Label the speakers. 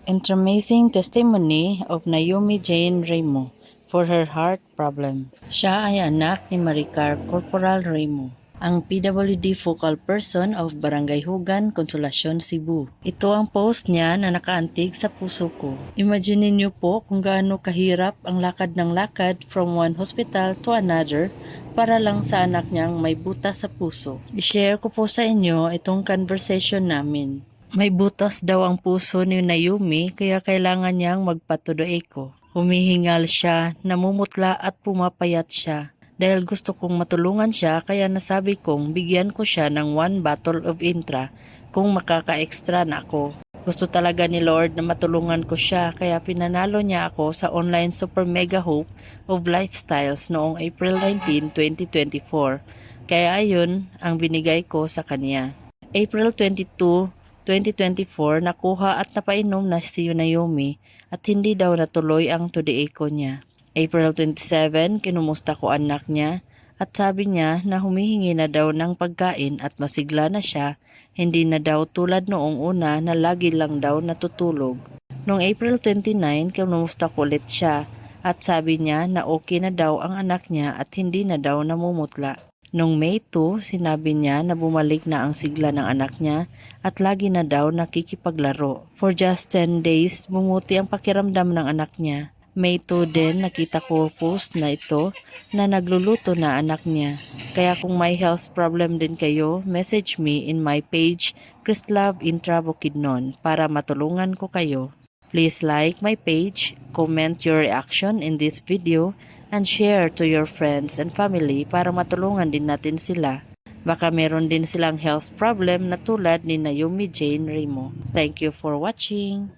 Speaker 1: Intermazing testimony of Naomi Jane Remo for her heart problem. Siya ay anak ni Maricar Corporal Remo, ang PWD focal person of Barangay Hugan, Consolacion, Cebu. Ito ang post niya na nakaantig sa puso ko. Imagine niyo po kung gaano kahirap ang lakad ng lakad from one hospital to another para lang sa anak niyang may butas sa puso. I-share ko po sa inyo itong conversation namin. May butas daw ang puso ni Naomi kaya kailangan niyang magpatudoeko. Humihingal siya, namumutla at pumapayat siya. Dahil gusto kong matulungan siya kaya nasabi kong bigyan ko siya ng 1 bottle of Intra kung makaka-extra na ako. Gusto talaga ni Lord na matulungan ko siya kaya pinanalo niya ako sa online Super Mega Hope of Lifestyles noong April 19, 2024. Kaya ayun ang binigay ko sa kanya. April 22, 2024, nakuha at napainom na si Naomi at hindi daw natuloy ang tudeeko niya. April 27, kinumusta ko anak niya at sabi niya na humihingi na daw ng pagkain at masigla na siya, hindi na daw tulad noong una na lagi lang daw natutulog. Noong April 29, kinumusta ko ulit siya at sabi niya na okay na daw ang anak niya at hindi na daw namumutla. Noong May 2, sinabi niya na bumalik na ang sigla ng anak niya at lagi na daw nakikipaglaro. For just 10 days, bumuti ang pakiramdam ng anak niya. May 2 din nakita ko post na ito na nagluluto na anak niya. Kaya kung may health problem din kayo, message me in my page Christlove Intra Bukidnon para matulungan ko kayo. Please like my page, comment your reaction in this video, and share to your friends and family para matulungan din natin sila. Baka meron din silang health problem na tulad ni Naomi Jane Remo. Thank you for watching.